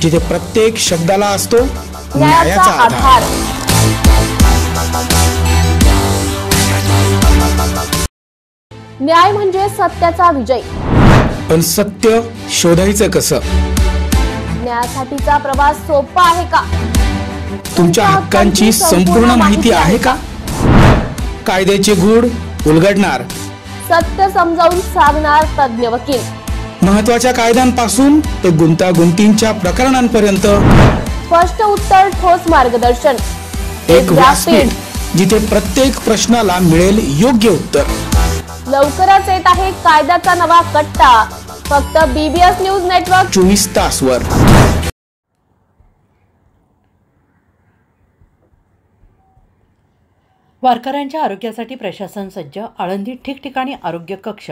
जिथे प्रत्येक शब्दाला असतो न्यायाचा आधार। न्याय म्हणजे सत्याचा विजय। पण सत्य शोधायचं कसं? न्यायासाठीचा प्रवास सोपा आहे का? तुमच्या हक्कांची संपूर्ण माहिती आहे का? कायद्याचे गूढ उलगडणार, सत्य समजावून सांगणार तज्ञ वकील। महत्त्वाच्या कायद्यांपासून ते गुंतागुंतींच्या प्रकरणांपर्यंत स्पष्ट उत्तर, ठोस मार्गदर्शन। एक व्यासपीठ जिथे प्रत्येक प्रश्नाला मिळेल योग्य उत्तर। लवकरच येत आहे कायद्याचा नवा कट्टा, फक्त BBS न्यूज नेटवर्क 24 तासवर। वारकऱ्यांच्या आरोग्यासाठी प्रशासन सज्ज। आळंदीत ठिकठिकाणी आरोग्य कक्ष।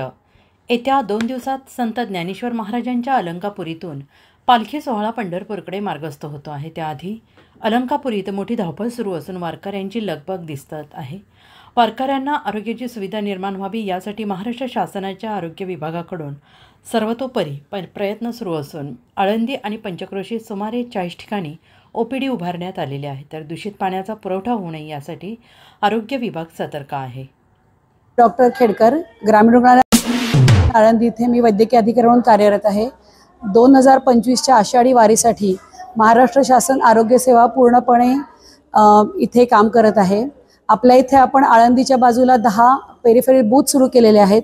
येत्या 2 दिवसात संत ज्ञानेश्वर महाराजांच्या अलंकापुरीतून पालखी सोहळा पंढरपूरकडे मार्गस्थ होतो आहे। त्याआधी अलंकापुरीत मोठी धावपळ सुरू असून वारकऱ्यांची लगबग दिसत आहे। वारकऱ्यांना आरोग्याची सुविधा निर्माण व्हावी यासाठी महाराष्ट्र शासनाच्या आरोग्य विभागाकडून सर्वतोपरी प्रयत्न सुरू असून आळंदी आणि पंचक्रोशीत सुमारे 40 ठिकाणी OPD उभारण्यात आलेले आहे। तर दूषित पाण्याचा पुरवठा होऊ नये यासाठी आरोग्य विभाग सतर्क आहे। डॉक्टर खेडकर, ग्रामीण रुग्णालय आळंदी इथे मी वैद्यकीय अधिकारी म्हणून कार्यरत आहे। 2025च्या आषाढी वारीसाठी महाराष्ट्र शासन आरोग्य सेवा पूर्णपणे इथे काम करत आहे। आपल्या इथे आपण आळंदीच्या बाजूला 10 पेरिफेरल बूथ सुरू केलेले आहेत।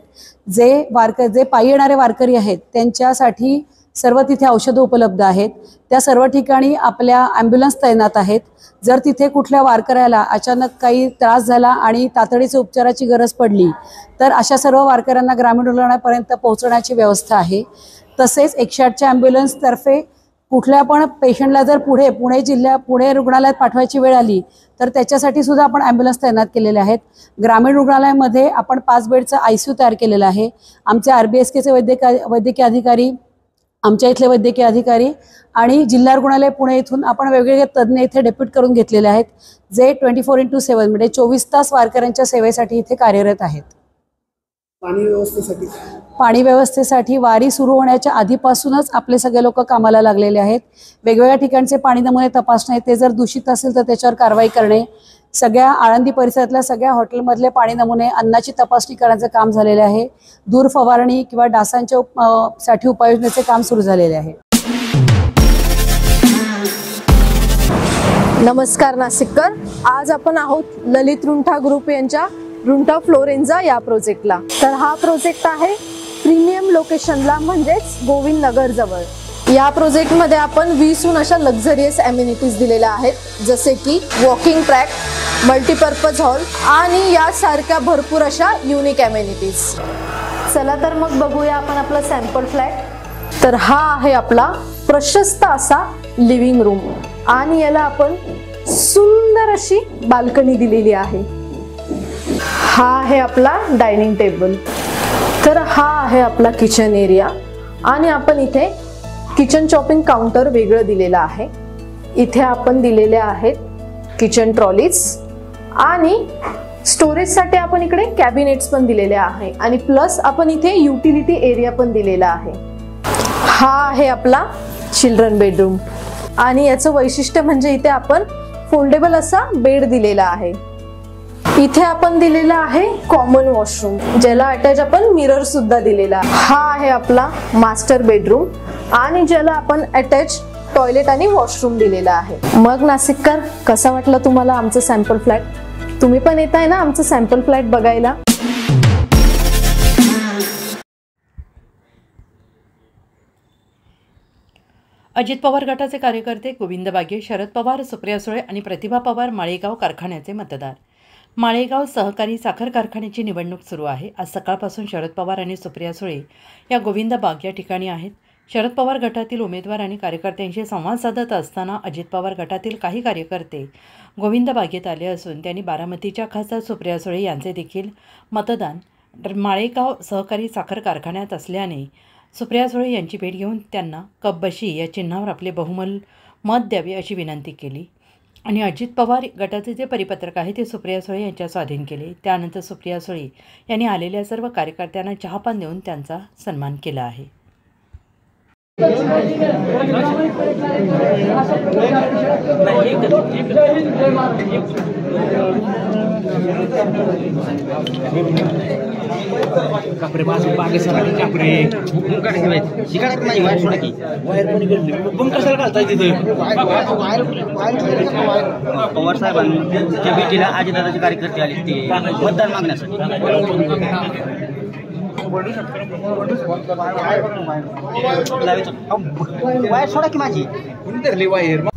जे पायी येणारे वारकरी आहेत त्यांच्यासाठी सर्व तिथे औषधं उपलब्ध आहेत। त्या सर्व ठिकाणी आपल्या ॲम्ब्युलन्स तैनात आहेत। जर तिथे कुठल्या वारकऱ्याला अचानक काही त्रास झाला आणि तातडीच्या उपचाराची गरज पडली तर अशा सर्व वारकऱ्यांना ग्रामीण रुग्णालयापर्यंत पोहोचण्याची व्यवस्था आहे। तसेच 108च्या ॲम्ब्युलन्सतर्फे कुठल्या पण पेशंटला जर पुणे रुग्णालयात पाठवायची वेळ आली तर त्याच्यासाठी सुद्धा आपण ॲम्ब्युलन्स तैनात केलेले आहेत। ग्रामीण रुग्णालयामध्ये आपण 5 बेडचं ICU तयार केलेलं आहे। आमचे RBSKचे वैद्यकीय अधिकारी, आमच्या इथले वैद्यकीय अधिकारी आणि जिल्हा रुग्णालय पुणे इथून आपण वेगवेगळे तज्ञ इथे डेप्यूट करून घेतलेले आहेत, जे 24x7 म्हणजे 24 तास वारकऱ्यांच्या सेवेसाठी इथे कार्यरत आहेत। पाणी व्यवस्थेसाठी वारी सुरू होण्याच्या आधीपासूनच आपले सगळे लोक कामाला लागलेले आहेत। वेगवेगळ्या ठिकाणचे पाणी नमुने तपासणे, ते जर दूषित असेल तर त्याच्यावर कारवाई करणे, सगळ्या आळंदी परिसरातल्या सगळ्या हॉटेलमधले पाणी नमुने, अन्नाची तपासणी करण्याचं काम झालेले आहे। दूर फवारणी किंवा डासांच्या साठी उपाययोजनेचे काम सुरू झालेले आहे। नमस्कार नाशिककर, आज आपण आहोत ललित रुंठा ग्रुप यांच्या रुंठा फ्लोरेंजा या प्रोजेक्टला। तर हा प्रोजेक्ट आहे प्रीमियम लोकेशनला, म्हणजेच गोविंद नगर जवळ। या प्रोजेक्टमध्ये आपण 20हून अशा लक्झरियस ॲम्युनिटीज दिलेल्या आहेत, जसे की वॉकिंग ट्रॅक, मल्टीपर्पज हॉल आणि यासारख्या भरपूर अशा युनिक ॲम्युनिटीज। चला तर मग बघूया आपण आपला सॅम्पल फ्लॅट। तर हा आहे आपला प्रशस्त असा लिव्हिंग रूम आणि याला आपण सुंदर अशी बाल्कनी दिलेली आहे। हा आहे आपला डायनिंग टेबल। तर हा आहे आपला किचन एरिया आणि आपण इथे किचन चॉपिंग काउंटर वेगळं दिलेलं आहे। इथे आपण दिलेले आहेत किचन ट्रॉलीज आणि स्टोरेजसाठी आपण इकडे कॅबिनेट्स पण दिलेले आहे आणि प्लस आपण इथे युटिलिटी एरिया पण दिलेला आहे। हा आहे आपला चिल्ड्रन बेडरूम आणि याचं वैशिष्ट्य म्हणजे इथे आपण फोल्डेबल असा बेड दिलेला आहे। इथे आपण दिलेला आहे कॉमन वॉशरूम, ज्याला अटॅच आपण मिरर सुद्धा दिलेला आहे। हा आहे आपला मास्टर बेडरूम आणि ज्याला आपण अटॅच टॉयलेट आणि वॉशरूम दिलेला आहे। मग नाशिककर, कसा वाटलं तुम्हाला आमचं सॅम्पल फ्लॅट? तुम्ही पण येत आहे ना आमचं सॅम्पल फ्लॅट बघायला? अजित पवार गटाचे कार्यकर्ते गोविंद बागे, शरद पवार, सुप्रिया सुळे आणि प्रतिभा पवार माळेगाव कारखान्याचे मतदार। माळेगाव सहकारी साखर कारखान्याची निवडणूक सुरू आहे। आज सकाळपासून शरद पवार आणि सुप्रिया सुळे या गोविंद बाग या ठिकाणी आहेत। शरद पवार गटातील उमेदवार आणि कार्यकर्त्यांशी संवाद साधत असताना अजित पवार गटातील काही कार्यकर्ते गोविंद बागेत आले असून त्यांनी बारामतीच्या खासदार सुप्रिया सुळे यांचे देखील मतदान माळेगाव सहकारी साखर कारखान्यात असल्याने सुप्रिया सुळे यांची भेट घेऊन त्यांना कब्बशी या चिन्हावर आपले बहुमल मत द्यावे अशी विनंती केली आणि अजित पवार गटाचे जे परिपत्रक आहे ते सुप्रिया सुळे यांच्या स्वाधीन केले। त्यानंतर सुप्रिया सुळे यांनी आलेल्या सर्व कार्यकर्त्यांना चहापान देऊन त्यांचा सन्मान केला आहे। कापरे बागे सराठी कापरे बुंका ठेवायची शिकायला नाही वायर सोडा की वायर कोणी गेली बुंका कशाला घालताय तिथे पवार साहेबांच्या भेटीला अजितदादाचे कार्यकर्ते आले ते मतदान मागण्यासाठी वायर सोडा की माझी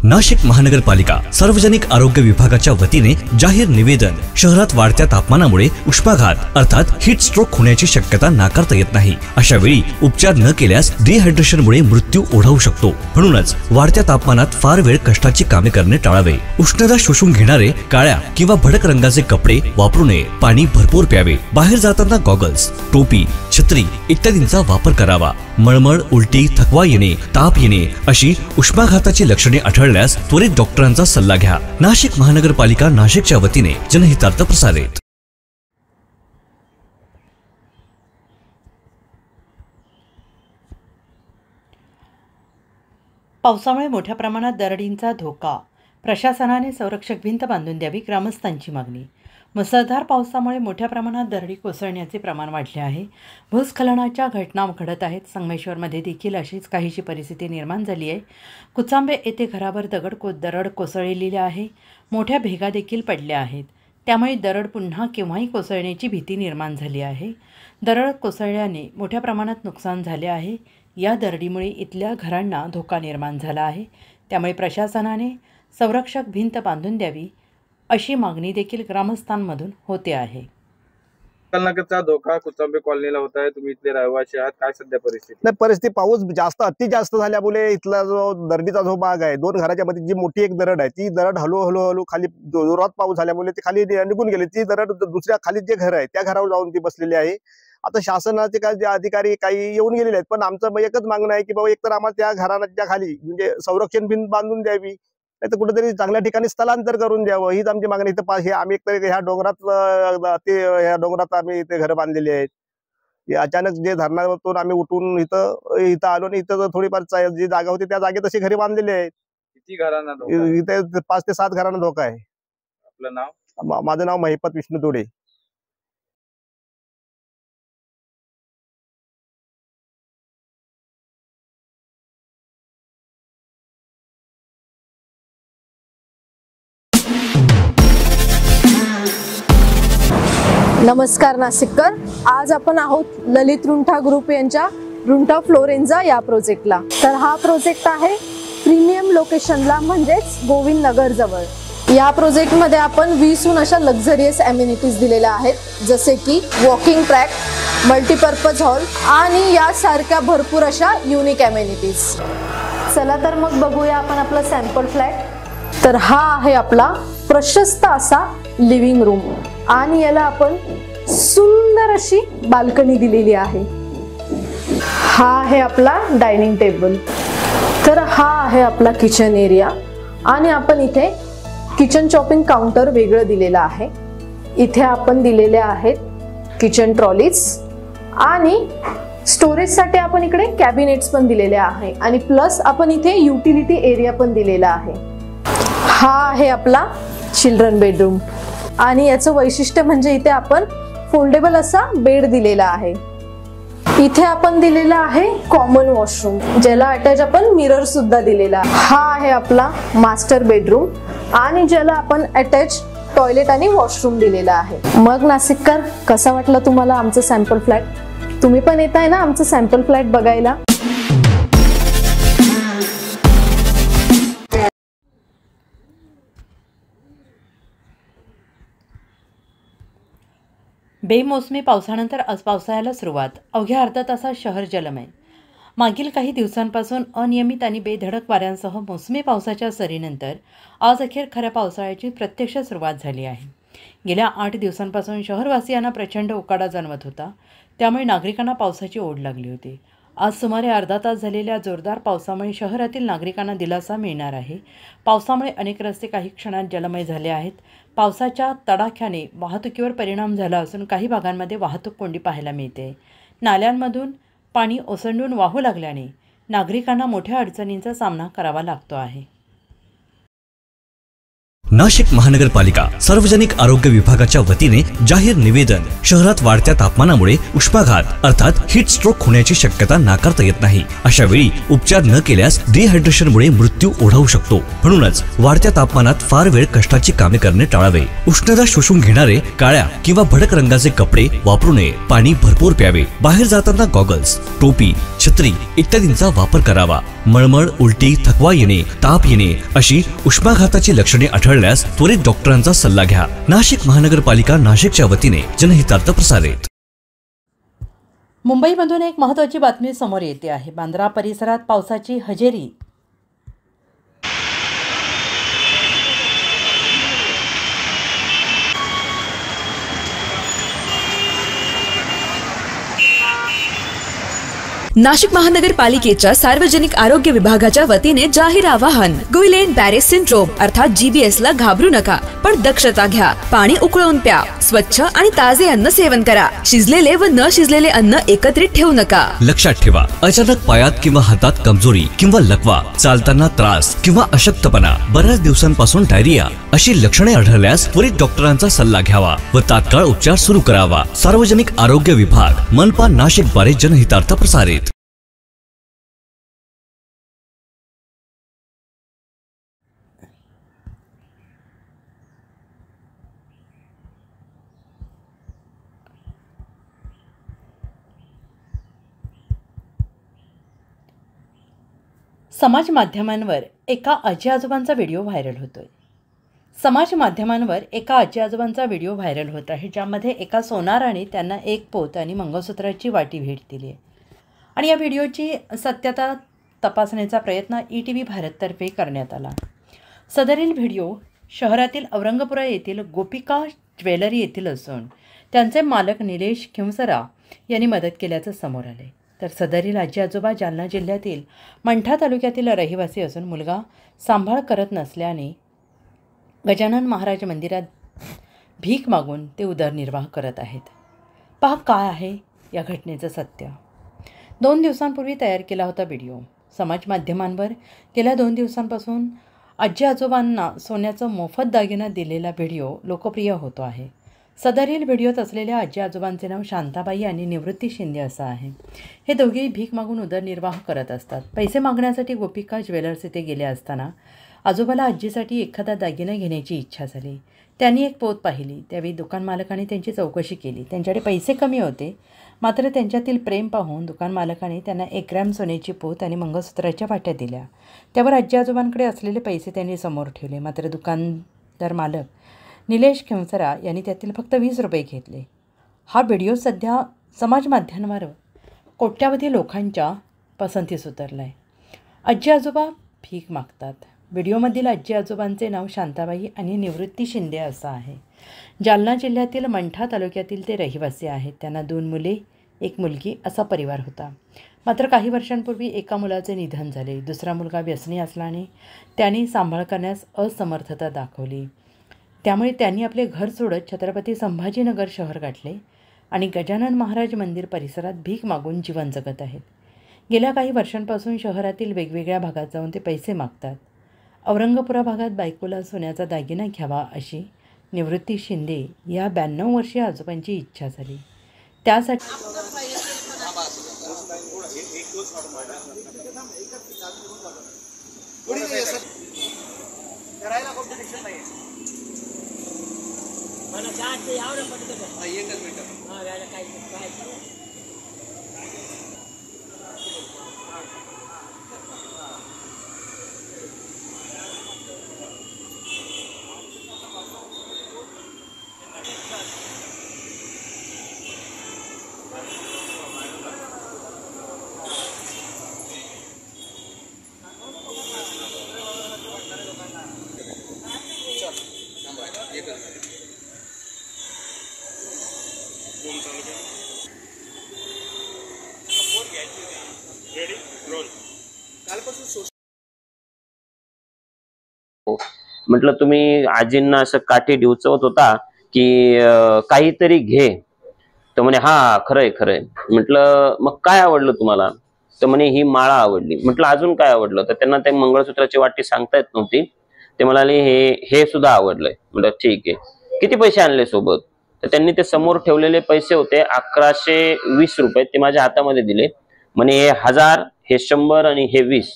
नाशिक महानगरपालिका सार्वजनिक आरोग्य विभागाच्या वतीने जाहीर निवेदन. शहरात वाढत्या तापमानामुळे उष्माघात अर्थात हीट स्ट्रोक होण्याची शक्यता नाकारता येत नाही. अशा वेळी उपचार न केल्यास डिहायड्रेशनमुळे मृत्यू ओढावू शकतो. म्हणूनच वाढत्या तापमानात फार वेळ कष्टाची कामे करणे टाळावे. उष्णता शोषून घेणारे काळ्या किंवा भडक रंगाचे कपडे वापरू नये. पाणी भरपूर प्यावे. बाहेर जाताना गॉगल्स, टोपी, छत्री इत्यादींचा वापर करावा. मळमळ, उलटी, थकवा येणे, ताप येणे अशी उष्माघाताची लक्षणे आढळल्यास त्वरित डॉक्टरांचा सल्ला घ्या. नाशिक महानगरपालिका नाशिकच्या वतीने जनहितार्थ प्रसारित. पावसामुळे मोठ्या प्रमाणात दरडींचा धोका. प्रशासनाने संरक्षक भिंत बांधून द्यावी, ग्रामस्थांची मागणी. मुसळधार पावसामुळे मोठ्या प्रमाणात दरडी कोसळण्याचे प्रमाण वाढले आहे. भूस्खलनाच्या घटना घडत आहेत. संगमेश्वरमध्ये देखील अशीच काहीशी परिस्थिती निर्माण झाली आहे. कुचांबे येथे घरावर दरड कोसळलेली आहे. मोठ्या भेगा देखील पडल्या आहेत. त्यामुळे दरड पुन्हा केव्हाही कोसळण्याची भीती निर्माण झाली आहे. दरड कोसळल्याने मोठ्या प्रमाणात नुकसान झाले आहे. या दरडीमुळे इथल्या घरांना धोका निर्माण झाला आहे. त्यामुळे प्रशासनाने संरक्षक भिंत बांधून द्यावी अशी मागणी देखील ग्रामस्थांमधून होते आहे. नगरचा धोका कुचांबे कॉलनीला होत आहे. तुम्ही इथले रहिवासी आहात, काय सध्या परिस्थिती? नाही, परिस्थिती पाऊस अति जास्त झाल्यामुळे इथला जो दरडीचा जो भाग आहे, 2 घराच्या मध्ये जी मोठी एक दरड आहे, ती दरड हळूहळू खाली जोरात पाऊस झाल्यामुळे ती खाली निघून गेली. ती दरड दुसऱ्या खाली जे घर आहे त्या घरावर जाऊन ती बसलेली आहे. आता शासनाचे काही अधिकारी काही येऊन गेलेले आहेत, पण आमचं एकच मागणं आहे की बाबा एकतर आम्हाला त्या घराच्या खाली म्हणजे संरक्षण भिंत बांधून द्यावी, नाही तर कुठेतरी चांगल्या ठिकाणी स्थलांतर करून द्यावं, हीच आमची मागणी. इथं हे आम्ही एकतर ह्या डोंगरात आम्ही इथे घर बांधलेली आहेत. अचानक जे धरणातून आम्ही उठून इथं आलो आणि इथं थोडीफार जी जागा होती त्या जागेत तशी घरे बांधलेली आहेत. किती घरांना धोका? इथे 5 ते 7 घरांना धोका आहे. आपलं नाव? माझं नाव महिपत विष्णू तोडे. नमस्कार नाशिककर. आज आपण आहोत ललित रुंठा ग्रुप यांच्या रुंठा फ्लोरेन्झा या प्रोजेक्टला. तर हा प्रोजेक्ट आहे प्रीमियम लोकेशनला, म्हणजेच गोविंद नगर जवळ. या प्रोजेक्टमध्ये आपण 20हून अशा लक्झरियस ॲम्युनिटीज दिलेल्या आहेत, जसे की वॉकिंग ट्रॅक, मल्टीपर्पज हॉल आणि यासारख्या भरपूर अशा युनिक ॲम्युनिटीज. चला तर मग बघूया आपण आपला सॅम्पल फ्लॅट. तर हा आहे आपला प्रशस्त असा लिव्हिंग रूम आणि याला आपण सुंदर अशी बाल्कनी दिलेली आहे. हा आहे आपला डायनिंग टेबल. तर हा आहे आपला किचन एरिया आणि आपण इथे किचन चॉपिंग काउंटर वेगळं दिलेलं आहे. इथे आपण दिलेले आहेत किचन ट्रॉलीज आणि स्टोरेजसाठी आपण इकडे कॅबिनेट्स पण दिलेले आहे आणि प्लस आपण इथे युटिलिटी एरिया पण दिलेला आहे. हा आहे आपला चिल्ड्रन बेडरूम आणि याचं वैशिष्ट्य म्हणजे इथे आपण फोल्डेबल असा बेड दिलेला आहे. इथे आपण दिलेला आहे कॉमन वॉशरूम, ज्याला अटॅच आपण मिरर सुद्धा दिलेला आहे. हा आहे आपला मास्टर बेडरूम आणि ज्याला आपण अटॅच टॉयलेट आणि वॉशरूम दिलेला आहे. मग नाशिककर, कसा वाटला तुम्हाला आमचं सॅम्पल फ्लॅट? तुम्ही पण येताय ना आमचं सॅम्पल फ्लॅट बघायला? बेमोसमी पावसानंतर आज पावसाळ्याला सुरुवात. अवघ्या अर्धा तासात शहर जलमय. मागील काही दिवसांपासून अनियमित आणि बेधडक वाऱ्यांसह मोसमी पावसाच्या सरीनंतर आज अखेर खऱ्या पावसाळ्याची प्रत्यक्ष सुरुवात झाली आहे. गेल्या 8 दिवसांपासून शहरवासियांना प्रचंड उकाडा जाणवत होता, त्यामुळे नागरिकांना पावसाची ओढ लागली होती. आज सुमारे अर्धा तास झालेल्या जोरदार पावसामुळे शहरातील नागरिकांना दिलासा मिळणार आहे. पावसामुळे अनेक रस्ते काही क्षणात जलमय झाले आहेत. पावसाच्या तडाख्याने वाहतुकीवर परिणाम झाला असून काही भागांमध्ये वाहतूक कोंडी पाहायला मिळते. नाल्यांमधून पाणी ओसंडून वाहू लागल्याने नागरिकांना मोठ्या अडचणींचा सामना करावा लागतो आहे. नाशिक महानगरपालिका सार्वजनिक आरोग्य विभागाच्या वतीने जाहीर निवेदन. शहरात वाढत्या तापमानामुळे उष्माघात अर्थात हीट स्ट्रोक होण्याची शक्यता नाकारता येत नाही. अशा वेळी उपचार न केल्यास डिहायड्रेशनमुळे मृत्यू ओढावू शकतो. म्हणूनच वाढत्या तापमानात फार वेळ कष्टाची कामे करणे टाळावे. उष्णता शोषून घेणारे काळ्या किंवा भडक रंगाचे कपडे वापरू नये. पाणी भरपूर प्यावे. बाहेर जाताना गॉगल्स, टोपी, छत्री इत्यादींचा वापर करावा. मळमळ, उलटी, थकवा येणे, ताप येणे अशी उष्माघाताची लक्षणे आढळल्यास त्वरित डॉक्टरांचा सल्ला घ्या. नाशिक महानगरपालिका नाशिकच्या वतीने जनहितार्थ प्रसारित. मुंबईमधून एक महत्त्वाची बातमी समोर येते आहे. बांद्रा परिसरात पावसाची हजेरी. नाशिक महानगरपालिकेच्या सार्वजनिक आरोग्य विभागाच्या वतीने जाहीर आवाहन. गुइलेन बॅरे सिंड्रोम अर्थात GBS ला घाबरू नका, पण दक्षता घ्या. पाणी उकळून प्या. स्वच्छ आणि ताजे अन्न सेवन करा. शिजलेले व न शिजलेले अन्न एकत्रित ठेवू नका. लक्षात ठेवा, अचानक पायात किंवा हातात कमजोरी किंवा लकवा, चालताना त्रास किंवा अशक्तपणा, बऱ्याच दिवसांपासून डायरिया अशी लक्षणे आढळल्यास त्वरित डॉक्टरांचा सल्ला घ्यावा व तात्काळ उपचार सुरू करावा. सार्वजनिक आरोग्य विभाग, मनपा नाशिक द्वारे जनहितार्थ प्रसारित. समाज माध्यमांवर एका आजी आजोबांचा व्हिडिओ व्हायरल होतोय. समाज माध्यमांवर एका आजी आजोबांचा व्हिडिओ व्हायरल होत आहे, ज्यामध्ये एका सोनाराने त्यांना एक पोत आणि मंगळसूत्राची वाटी भेट दिली आहे. आणि या व्हिडिओची सत्यता तपासण्याचा प्रयत्न ETV भारततर्फे करण्यात आला. सदरील व्हिडिओ शहरातील औरंगपुरा येथील गोपिका ज्वेलरी येथील असून त्यांचे मालक निलेश खिंवसरा यांनी मदत केल्याचं समोर आले. तर सदरील आजी आजोबा जालना जिल्ह्यातील मंठा तालुक्यातील रहिवासी असून मुलगा सांभाळ करत नसल्याने गजानन महाराज मंदिरात भीक मागून ते उदरनिर्वाह करत आहेत. पहा काय आहे या घटनेचं सत्य. 2 दिवसांपूर्वी तयार केला होता व्हिडिओ. समाज माध्यमांवर गेल्या 2 दिवसांपासून आजी आजोबांना सोन्याचं मोफत दागिना दिलेला व्हिडिओ लोकप्रिय होतो आहे. सदरील व्हिडिओत असलेल्या आजी आजोबांचे नाव शांताबाई आणि निवृत्ती शिंदे असं आहे. हे दोघेही भीक मागून उदरनिर्वाह करत असतात. पैसे मागण्यासाठी गोपिका ज्वेलर्स येथे गेले असताना आजोबाला आजीसाठी एखादा दागिना घेण्याची इच्छा झाली. त्यांनी एक पोत पाहिली. त्यावेळी दुकान मालकाने त्यांची चौकशी केली. त्यांच्याकडे पैसे कमी होते, मात्र त्यांच्यातील प्रेम पाहून दुकान मालकाने त्यांना 1 ग्रॅम सोन्याची पोत आणि मंगळसूत्राच्या वाट्या दिल्या. त्यावर आजी आजोबांकडे असलेले पैसे त्यांनी समोर ठेवले. मात्र दुकानदार मालक निलेश खिंवसरा यांनी त्यातील फक्त 20 रुपये घेतले. हा व्हिडिओ सध्या समाज माध्यमांवर कोट्यावधी लोकांच्या पसंतीस उतरला आहे. आजी आजोबा भीक मागतात. व्हिडिओमधील आजी आजोबांचे नाव शांताबाई आणि निवृत्ती शिंदे असं आहे. जालना जिल्ह्यातील मंठा तालुक्यातील ते रहिवासी आहेत. त्यांना 2 मुले 1 मुलगी असा परिवार होता. मात्र काही वर्षांपूर्वी एका मुलाचे निधन झाले. दुसरा मुलगा व्यसनी असल्याने त्याने सांभाळ करण्यास असमर्थता दाखवली. त्यामुळे त्यांनी आपले घर सोडत छत्रपती संभाजीनगर शहर गाठले आणि गजानन महाराज मंदिर परिसरात भीक मागून जीवन जगत आहेत. गेल्या काही वर्षांपासून शहरातील वेगवेगळ्या भागात जाऊन ते पैसे मागतात. औरंगपुरा भागात बायकोला सोन्याचा दागिना घ्यावा अशी निवृत्ती शिंदे या 92 वर्षीय आजोबांची इच्छा झाली. त्यासाठी म्हटलं तुम्ही आजींना असं काठी डिवचवत होता की काहीतरी घे, तर म्हणे हा खरंय खरंय. म्हटलं मग काय आवडलं तुम्हाला? तर म्हणे ही माळा आवडली. म्हटलं अजून काय आवडलं, तर त्यांना ते मंगळसूत्राची वाटी सांगता येत नव्हती. ते म्हणाले हे सुद्धा आवडलंय. म्हटलं ठीक आहे, किती पैसे आणले सोबत, तर त्यांनी ते समोर ठेवलेले पैसे होते 1120 रुपये, ते माझ्या हातामध्ये दिले. म्हणे हे 1000, हे 100 आणि हे 20.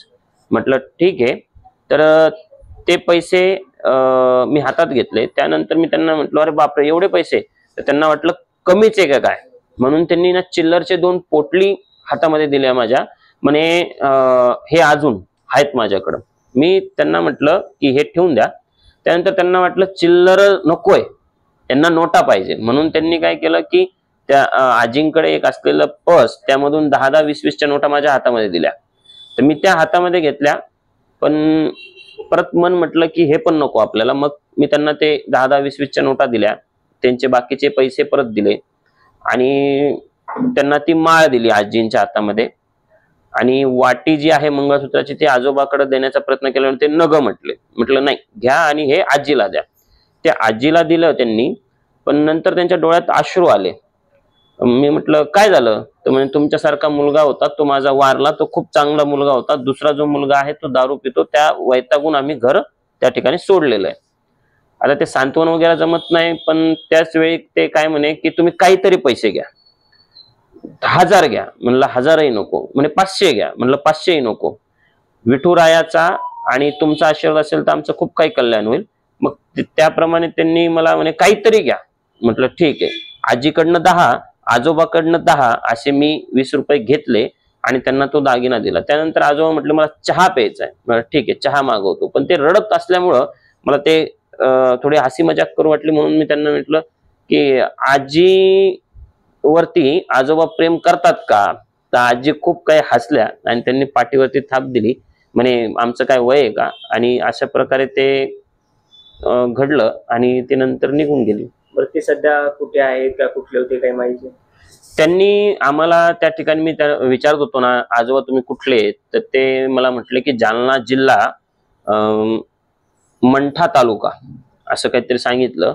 म्हटलं ठीक आहे. तर ते पैसे मी हातात घेतले. त्यानंतर मी त्यांना म्हटलं अरे बापरे एवढे पैसे, तर त्यांना वाटलं कमीच आहे का काय, म्हणून त्यांनी ना चिल्लरचे 2 पोटली हातामध्ये दिल्या माझ्या. म्हणे हे अजून आहेत माझ्याकडं. मी त्यांना म्हटलं की हे ठेवून द्या. त्यानंतर त्यांना वाटलं चिल्लर नकोय, त्यांना नोटा पाहिजे, म्हणून त्यांनी काय केलं की त्या आजींकडे एक असलेलं पर्स, त्यामधून 10-10, 20-20च्या नोटा माझ्या हातामध्ये दिल्या. तर मी त्या हातामध्ये घेतल्या, पण परत मन म्हटलं की हे पण नको आपल्याला. मग मी त्यांना ते 10-10, 20-20च्या नोटा दिल्या, त्यांचे बाकीचे पैसे परत दिले आणि त्यांना ती माळ दिली आजींच्या हातामध्ये. आणि वाटी जी आहे मंगळसूत्राची ती आजोबाकडे देण्याचा प्रयत्न केला, ते नग म्हटलं नाही घ्या आणि हे आजीला द्या. ते आजीला दिलं त्यांनी, पण नंतर त्यांच्या डोळ्यात अश्रू आले. मी म्हटलं काय झालं, तर म्हणजे तुमच्यासारखा मुलगा होता, तो माझा वारला, तो खूप चांगला मुलगा होता. दुसरा जो मुलगा आहे तो दारू पितो, त्या वैतागून आम्ही घर त्या ठिकाणी सोडलेलं आहे. आता ते सांत्वन वगैरे जमत नाही, पण त्याच वेळी ते काय म्हणे की तुम्ही काहीतरी पैसे घ्या, 1000 घ्या. म्हणलं 1000ही नको. म्हणे 500 घ्या. म्हणलं 500ही नको. विठुरायाचा आणि तुमचा आशीर्वाद असेल तर आमचं खूप काही कल्याण होईल. मग त्याप्रमाणे त्यांनी मला म्हणे काहीतरी घ्या. म्हटलं ठीक आहे. आजीकडनं 10, आजोबाकडनं 10 असे मी 20 रुपये घेतले आणि त्यांना तो दागिना दिला. त्यानंतर आजोबा म्हटले मला चहा प्यायचा आहे. ठीक आहे चहा मागवतो. पण ते रडत असल्यामुळं मला ते थोडी हसी मजाक करू वाटली, म्हणून मी त्यांना म्हटलं की आजी वरती आजोबा प्रेम करतात का, तर आजी खूप काही हसल्या आणि त्यांनी पाठीवरती थाप दिली. म्हणे आमचं काय वय आहे का, आणि अशा प्रकारे ते घडलं आणि ते नंतर निघून गेली. बरं ते सध्या कुठे आहे का, कुठले होते काही माहिती? त्यांनी आम्हाला त्या ठिकाणी मी विचारत होतो ना आजोबा तुम्ही कुठले, तर ते मला म्हटले की जालना जिल्हा मंठा तालुका असं काहीतरी सांगितलं.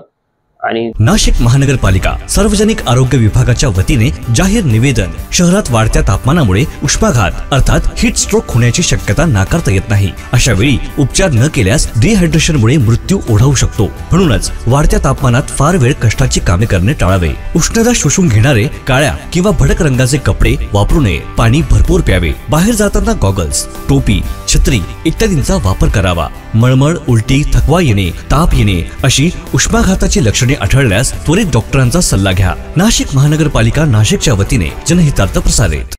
आणि नाशिक महानगरपालिका सार्वजनिक आरोग्य विभागाच्या वतीने जाहीर निवेदन. शहरात वाढत्या तापमानामुळे उष्माघात अर्थात हीट स्ट्रोक होण्याची शक्यता नाकारता येत नाही. अशा वेळी उपचार न केल्यास डिहायड्रेशनमुळे मृत्यू ओढावू शकतो. म्हणूनच वाढत्या तापमानात फार वेळ कष्टाची कामे करणे टाळावे. उष्णता शोषून घेणारे काळ्या किंवा भडक रंगाचे कपडे वापरू नये. पाणी भरपूर प्यावे. बाहेर जाताना गॉगल्स, टोपी, छत्री इत्यादींचा वापर करावा. मळमळ, उलटी, थकवा येणे, ताप येणे अशी उष्माघाताची लक्षणे आढळल्यास त्वरित डॉक्टरांचा सल्ला घ्या. नाशिक महानगरपालिका नाशिकच्या वतीने जनहितार्थ प्रसारित.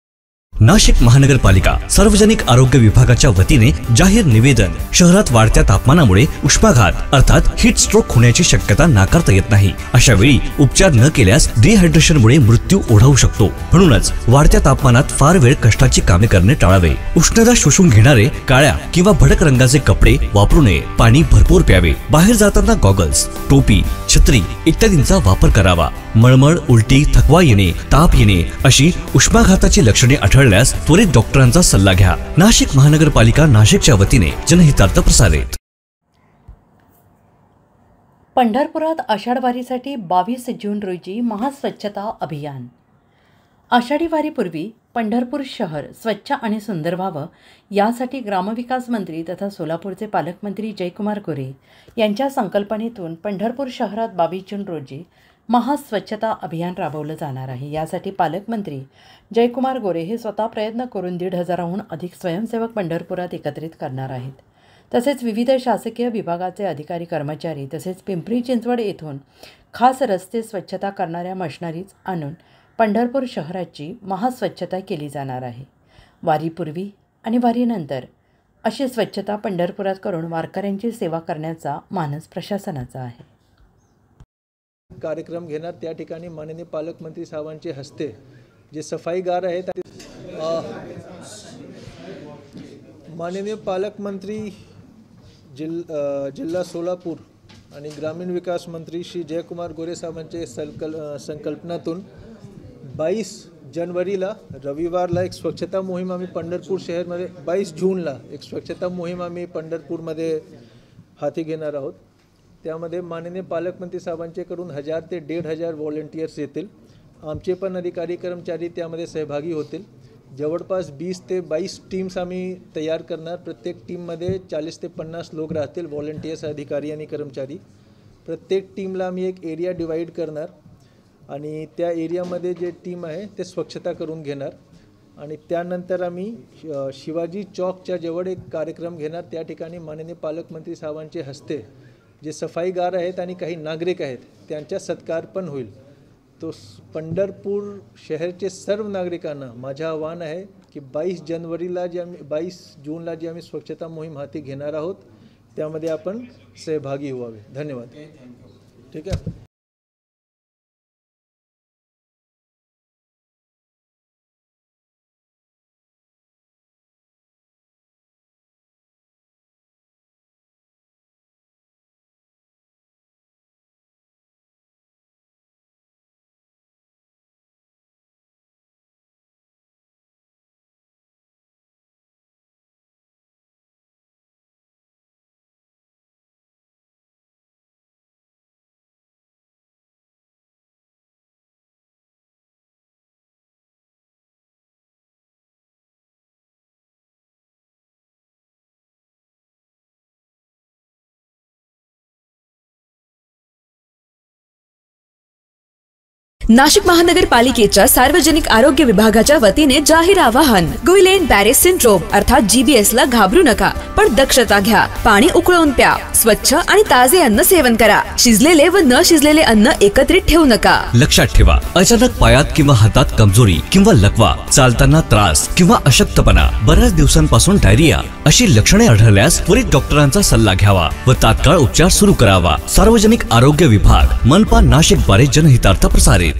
नाशिक महानगरपालिका सार्वजनिक आरोग्य विभागाच्या वतीने जाहीर निवेदन. शहरात वाढत्या तापमानामुळे उष्माघात अर्थात हीट स्ट्रोक होण्याची शक्यता नाकारता येत नाही. अशा वेळी उपचार न केल्यास डिहायड्रेशनमुळे मृत्यू ओढावू शकतो. म्हणूनच वाढत्या तापमानात फार वेळ कष्टाची कामे करणे टाळावे. उष्णता शोषून घेणारे काळ्या किंवा भडक रंगाचे कपडे वापरू नये. पाणी भरपूर प्यावे. बाहेर जाताना गॉगल्स, टोपी, छत्री इत्यादींचा वापर करावा. मळमळ, उलटी, थकवा येणे, ताप येणे अशी उष्माघाताची लक्षणे आढळल्यास त्वरित डॉक्टरांचा सल्ला घ्या. नाशिक महानगरपालिका नाशिकच्या वतीने जनहितार्थ प्रसारित. पंढरपुरात आषाढ वारीसाठी 22 जून रोजी महास्वच्छता अभियान. आषाढी वारीपूर्वी पंढरपूर शहर स्वच्छ आणि सुंदर व्हावं यासाठी ग्रामविकास मंत्री तथा सोलापूरचे पालकमंत्री जयकुमार गोरे यांच्या संकल्पनेतून पंढरपूर शहरात 22 जून रोजी महास्वच्छता अभियान राबवलं जाणार आहे. यासाठी पालकमंत्री जयकुमार गोरे हे स्वतः प्रयत्न करून 1,500हून अधिक स्वयंसेवक पंढरपुरात एकत्रित करणार आहेत. तसेच विविध शासकीय विभागाचे अधिकारी कर्मचारी तसेच पिंपरी चिंचवड येथून खास रस्ते स्वच्छता करणाऱ्या मशिनरीज आणून पंढरपूर शहराची महास्वच्छता केली जाणार आहे. वारीपूर्वी आणि वारीनंतर अशी स्वच्छता पंढरपुरात करून वारकऱ्यांची सेवा करण्याचा मानस प्रशासनाचा आहे. कार्यक्रम घेणार त्या ठिकाणी माननीय पालकमंत्री साहेबांचे हस्ते जे सफाईगार आहेत, माननीय पालकमंत्री जिल्हा सोलापूर आणि ग्रामीण विकास मंत्री श्री जयकुमार गोरे साहेबांचे संकल्पनातून 22 जानेवारीला रविवारला एक स्वच्छता मोहीम आम्ही पंढरपूर शहरमध्ये 22 जूनला एक स्वच्छता मोहीम आम्ही पंढरपूरमध्ये हाती घेणार आहोत. त्यामध्ये माननीय पालकमंत्री साहेबांच्याकडून 1000 ते 1,500 व्हॉलंटियर्स येतील. आमचे पण अधिकारी कर्मचारी त्यामध्ये सहभागी होतील. जवळपास 20 ते 22 टीम्स आम्ही तयार करणार. प्रत्येक टीममध्ये 40 ते 50 लोक राहतील, व्हॉलंटियर्स, अधिकारी आणि कर्मचारी. प्रत्येक टीमला आम्ही एक एरिया डिवाईड करणार आणि त्या एरियामध्ये जे टीम आहे ते स्वच्छता करून घेणार. आणि त्यानंतर आम्ही शिवाजी चौकच्या जवळ एक कार्यक्रम घेणार. त्या ठिकाणी माननीय पालकमंत्री साहेबांचे हस्ते जे सफाईगार आहेत आणि काही नागरिक आहेत त्यांचा सत्कार पण होईल. तो पंढरपूर शहरचे सर्व नागरिकांना माझं आव्हान आहे की 22 जूनला जी आम्ही स्वच्छता मोहीम हाती घेणार आहोत त्यामध्ये आपण सहभागी व्हावे. धन्यवाद. ठीक आहे. नाशिक महानगरपालिकेच्या सार्वजनिक आरोग्य विभागाच्या वतीने जाहीर आवाहन. गुइलेन बॅरे सिंड्रोम अर्थात GBS ला घाबरू नका, पण दक्षता घ्या. पाणी उकळून प्या. स्वच्छ आणि ताजे अन्न सेवन करा. शिजलेले व न शिजलेले अन्न एकत्रित ठेवू नका. लक्षात ठेवा, अचानक पायात किंवा हातात कमजोरी किंवा लकवा, चालताना त्रास किंवा अशक्तपणा, बऱ्याच दिवसांपासून डायरिया अशी लक्षणे आढळल्यास त्वरित डॉक्टरांचा सल्ला घ्यावा व तात्काळ उपचार सुरू करावा. सार्वजनिक आरोग्य विभाग, मनपा नाशिक द्वारे जनहितार्थ प्रसारित.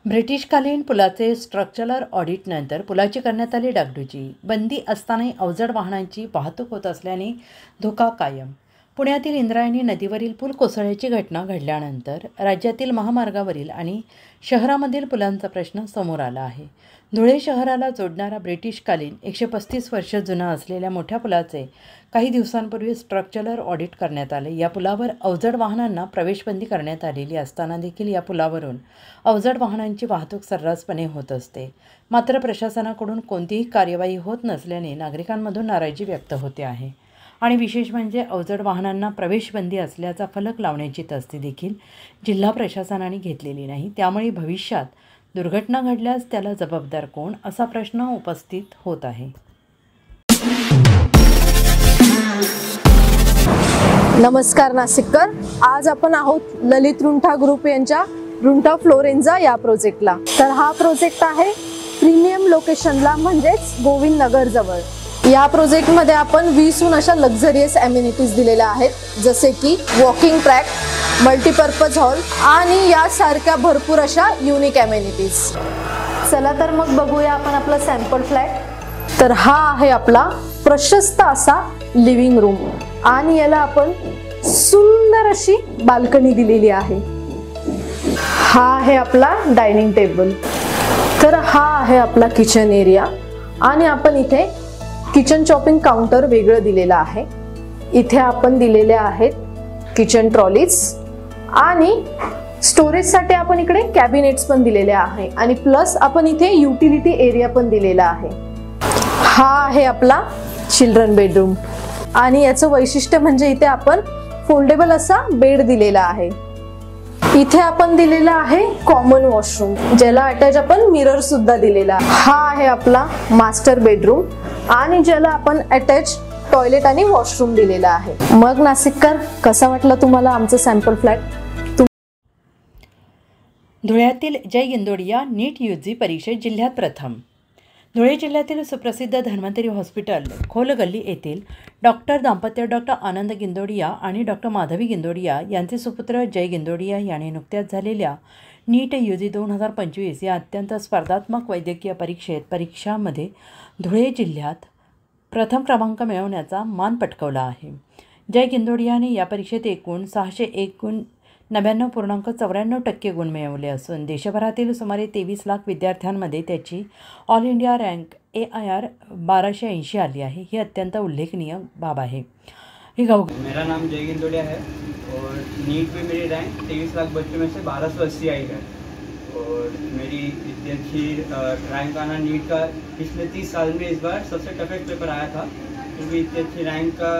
ब्रिटिशकालीन पुलाचे स्ट्रक्चरल ऑडिटनंतर पुलाची करण्यात आली डागडुजी. बंदी असतानाही अवजड वाहनांची वाहतूक होत असल्याने धोका कायम. पुण्यातील इंद्रायणी नदीवरील पूल कोसळल्याची घटना घडल्यानंतर राज्यातील महामार्गावरील आणि शहरामधील पुलांचा प्रश्न समोर आला आहे. धुळे शहराला जोडणारा ब्रिटिशकालीन 135 वर्ष जुना असलेल्या मोठ्या पुलाचे काही दिवसांपूर्वी स्ट्रक्चरल ऑडिट करण्यात आले. या पुलावर अवजड वाहनांना प्रवेशबंदी करण्यात आलेली असताना देखील या पुलावरून अवजड वाहनांची वाहतूक सर्रासपणे होत असते. मात्र प्रशासनाकडून कोणतीही कार्यवाही होत नसल्याने नागरिकांमधून नाराजी व्यक्त होते आहे. आणि विशेष म्हणजे अवजड वाहनांना प्रवेशबंदी असल्याचा फलक लावण्याची तस्दी देखील जिल्हा प्रशासनाने घेतलेली नाही. त्यामुळे भविष्यात दुर्घटना घडल्यास त्याला जबाबदार कोण, असा प्रश्न उपस्थित होत आहे. नमस्कार नाशिककर. आज आपण आहोत ललित रुंठा ग्रुप यांच्या रुंठा फ्लोरेन्झा या प्रोजेक्टला. तर हा प्रोजेक्ट आहे प्रीमियम लोकेशनला, म्हणजेच गोविंद नगर जवळ. या प्रोजेक्टमध्ये आपण 20हून अशा लक्झरियस ॲम्युनिटीज दिलेल्या आहेत, जसे की वॉकिंग ट्रॅक, मल्टीपर्पज हॉल आणि यासारख्या भरपूर अशा युनिक ॲम्युनिटीज. चला तर मग बघूया आपण आपला सॅम्पल फ्लॅट. तर हा आहे आपला प्रशस्त असा लिव्हिंग रूम आणि याला आपण सुंदर अशी बाल्कनी दिलेली आहे. हा आहे आपला डायनिंग टेबल. तर हा आहे आपला किचन एरिया आणि आपण इथे किचन चॉपिंग काउंटर वेगळं दिलेलं आहे. इथे आपण दिलेले आहेत किचन ट्रॉलीज आणि स्टोरेजसाठी आपण इकडे कॅबिनेट्स पण दिलेले आहे आणि प्लस आपण इथे युटिलिटी एरिया पण दिलेला आहे. हा आहे आपला चिल्ड्रन बेडरूम आणि याचं वैशिष्ट्य म्हणजे इथे आपण फोल्डेबल असा बेड दिलेला आहे. इथे आपण दिलेला आहे कॉमन वॉशरूम, ज्याला अटॅच आपण मिरर सुद्धा दिलेला. हा आहे आपला मास्टर बेडरूम आणि ज्याला आपण अटॅच टॉयलेट आणि वॉशरूम दिलेला आहे. मग नाशिककर, कसा वाटला तुम्हाला आमचं सॅम्पल फ्लॅट? धुळ्यातील जय गिंदोडिया नीट UG परीक्षेत जिल्ह्यात प्रथम. धुळे जिल्ह्यातील सुप्रसिद्ध धन्वंतरी हॉस्पिटल खोलगल्ली येथील डॉक्टर दाम्पत्य डॉक्टर आनंद गिंदोडिया आणि डॉक्टर माधवी गिंदोडिया यांचे सुपुत्र जय गिंदोडिया यांनी नुकत्याच झालेल्या नीट UG 2025 या अत्यंत स्पर्धात्मक वैद्यकीय परीक्षामध्ये धुळे जिल्ह्यात प्रथम क्रमांक मिळवण्याचा मान पटकावला आहे. जय गिंदोडियाने या परीक्षेत एकूण 601.99% गुण मिळवले असून देशभरातील सुमारे 23 लाख विद्यार्थ्यांमध्ये त्याची ऑल इंडिया रँक AIR 1280 आली आहे. ही अत्यंत उल्लेखनीय बाब आहे. हे गाव मेरा नाम जय गिंदोड़िया है और नीट में मेरी रैंक 23 लाख बच्चों में से 1280 आई है और मेरी इतनी अच्छी रैंक आना नीट का पिछले 30 साल में इस बार सबसे टफेस्ट पेपर आया था, क्योंकि इतनी अच्छी रैंक का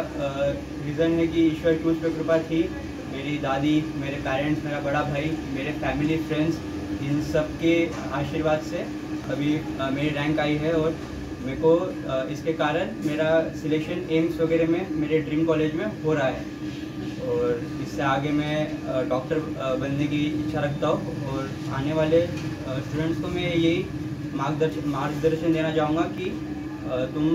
रीज़न है कि ईश्वर की मुझ पर कृपा थी। मेरी दादी, मेरे पेरेंट्स, मेरा बड़ा भाई, मेरे फैमिली फ्रेंड्स, इन सब के आशीर्वाद से अभी मेरी रैंक आई है और मेरे को इसके कारण मेरा सिलेक्शन एम्स वगैरह में मेरे ड्रीम कॉलेज में हो रहा है और इससे आगे मैं डॉक्टर बनने की इच्छा रखता हूँ और आने वाले स्टूडेंट्स को मैं यही मार्गदर्शन देना चाहूँगा कि तुम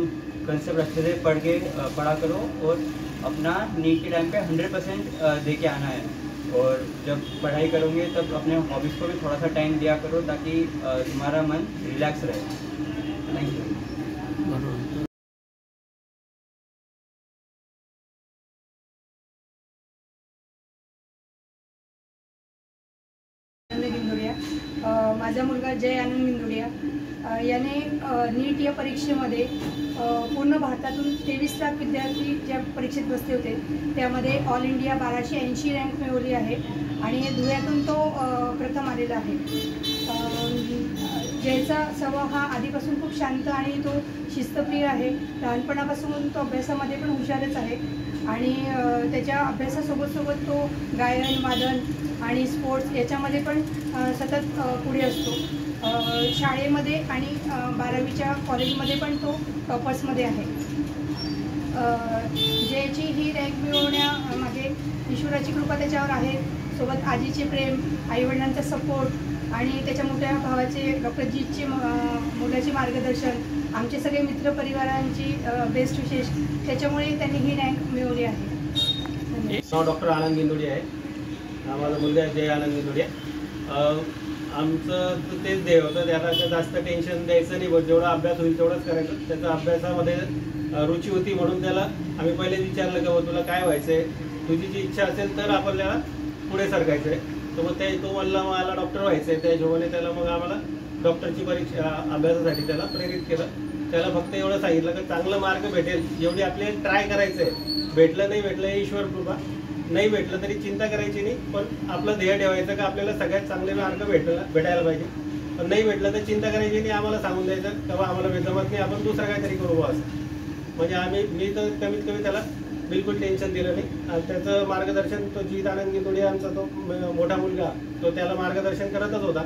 कंसेप्ट अच्छे से पढ़ा करो और अपना नीट के टाइम पे 100% दे के आना है और जब पढ़ाई करोगे तब अपने हॉबीज़ को भी थोड़ा सा टाइम दिया करो ताकि तुम्हारा मन रिलैक्स रहे। Thank you. माझा मुलगा जय आनंद गिंदोडिया याने नीट या परीक्षेमध्ये पूर्ण भारतातून 23 लाख विद्यार्थी ज्या परीक्षेत बसले होते त्यामध्ये ऑल इंडिया 1280 रँक मिळवली आहे आणि धुळ्यातून तो प्रथम आलेला आहे। जयचा स्वभाव हा आधीपासून खूप शांत आणि तो शिस्तप्रिय आहे। लहानपणापासून तो अभ्यासामध्ये पण हुशारच आहे आणि त्याच्या अभ्यासासोबत सोबत तो गायन वादन आणि स्पोर्ट्स याच्यामध्ये पण सतत पुढे असतो। शाळेमध्ये आणि 12वीच्या कॉलेजमध्ये पण तो टॉपर्समध्ये आहे। जयची ही रँक मिळवण्यामागे ईश्वराची कृपा त्याच्यावर आहे, सोबत आजीचे प्रेम, आईवडिलांचा सपोर्ट आणि त्याच्या मोठ्या भावाचे डॉक्टर जीतचे मुलाचे मार्गदर्शन, आमचे सगळे मित्रपरिवारांची बेस्ट विशेष, त्याच्यामुळे त्यांनी ही रँक मिळवली आहे। नाव डॉक्टर आनंद गिंदोडिया आहे, माझा मुलगा जय आनंद गिंदोडिया। आमचं तेच ध्येय होतं, त्याला जास्त टेन्शन द्यायचं नाही, बस जेवढा अभ्यास होईल तेवढंच करायचं। त्याचा अभ्यासामध्ये रुची होती म्हणून त्याला आम्ही पहिले विचारलं की तुला काय व्हायचं आहे, तुझी जी इच्छा असेल तर आपल्याला पुढे सरकायचं आहे। तर मग तो म्हणला मला डॉक्टर व्हायचं आहे, त्या हिशोबाने त्याला मग आम्हाला डॉक्टरची परीक्षा अभ्यासासाठी त्याला प्रेरित केलं। त्याला फक्त एवढं सांगितलं की चांगलं मार्क भेटेल, जेवढी आपले ट्राय करायचं आहे, भेटलं नाही भेटलं ईश्वर कृपा, नाही भेटलं तरी चिंता करायची नाही, पण आपलं ध्येय ठेवायचं का आपल्याला सगळ्यात चांगले मार्क भेटायला पाहिजे। पण नाही भेटलं तर चिंता करायची नाही, आम्हाला सांगून द्यायचं तेव्हा आम्हाला जमत नाही, आपण दुसरं काहीतरी करू असं। म्हणजे मी तर कमीत कमी त्याला बिलकुल टेन्शन दिलं नाही। त्याचं मार्गदर्शन तो जीत आनंद गिंदोडिया आमचा तो मोठा मुलगा, तो त्याला मार्गदर्शन करतच होता,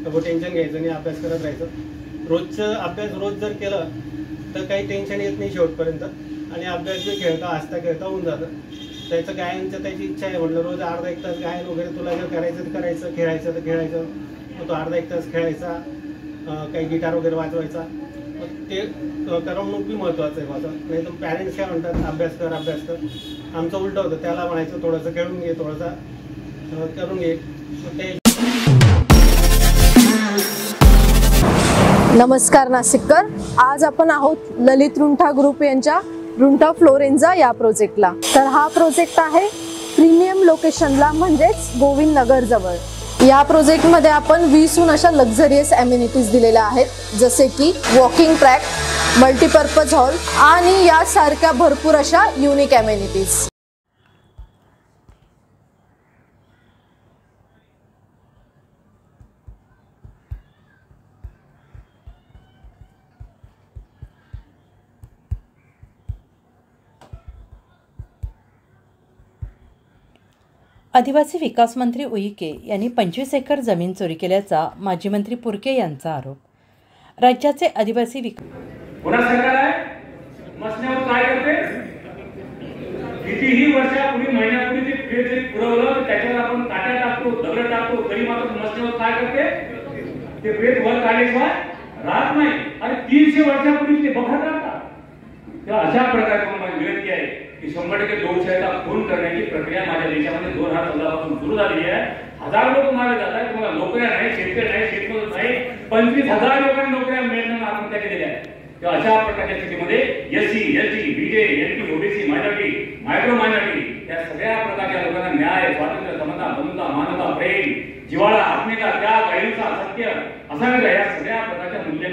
तर टेन्शन घ्यायचं नाही, अभ्यास करत राहायचं। रोजचं अभ्यास रोज जर केलं तर काही टेन्शन येत नाही शेवटपर्यंत, आणि अभ्यास बी हसता खेळता होऊन जातं। त्याचं गायनचं त्याची इच्छा आहे, म्हटलं रोज अर्धा एक तास गायन वगैरे तुला जर करायचं तर करायचं, खेळायचं तर खेळायचं, मग तो अर्धा एक तास खेळायचा, काही गिटार वगैरे वाजवायचा। ते करमणूक बी महत्त्वाचं आहे माझं, नाही तर पॅरेंट्स काय म्हणतात अभ्यास कर अभ्यास कर, आमचं उलटं होतं, त्याला म्हणायचं थोडंसं खेळून घे, थोडंसं करून घे। ते नमस्कार नाशिककर, आज आपण आहोत ललित रुंठा ग्रुप यांच्या रुंठा फ्लोरेन्झा या प्रोजेक्टला। तर हा प्रोजेक्ट आहे प्रीमियम लोकेशनला, म्हणजेच गोविंद नगर जवळ। या प्रोजेक्टमध्ये आपण 20हून अशा लक्झरियस ॲम्युनिटीज दिलेल्या आहेत, जसे की वॉकिंग ट्रॅक, मल्टीपर्पज हॉल आणि यासारख्या भरपूर अशा युनिक ॲम्युनिटीज। आदिवासी विकास मंत्री उईके यांनी 25 एकर जमीन चोरी केल्याचा माजी मंत्री पुरके यांचा आरोप। राज्याचे आदिवासी पुन्हा सरकार आहे मसण्यावर काय करते, कितीही वर्षापूर्वी महिन्यापूर्वी ते पेज जरी पुरवलं त्याच्यावर आपण काट्या टाकतो, दगड टाकतो, तरी मात्र मसण्यावर काय करते, ते पेज वर काढल्याशिवाय राहत नाही आणि 300 वर्षापूर्वी ते बघत राहतात। तेव्हा अशा प्रकारची माझी विनंती आहे की 100% लोकशाहीचा खून करण्याची प्रक्रिया माझ्या देशामध्ये 2014 पासून सुरू झालेली आहे। हजार लोक मारले जात आहेत, तुम्हाला नोकऱ्या नाही, शेतकरी नाही, शेतमजूर नाही, 25,000 लोकांना नोकऱ्या मिळणं आत्महत्या केलेल्या आहेत। तेव्हा अशा प्रकारच्या स्थितीमध्ये SC, ST, BJ, NT, OBC, minority, micro minority या सगळ्या प्रकारच्या लोकांना न्याय, स्वातंत्र्य, समता, बंधुता, मानवता, प्रेम, जिव्हाळा, आत्मीयता, त्याग, अहिंसा, सत्य असा या सगळ्या प्रकारच्या मूल्य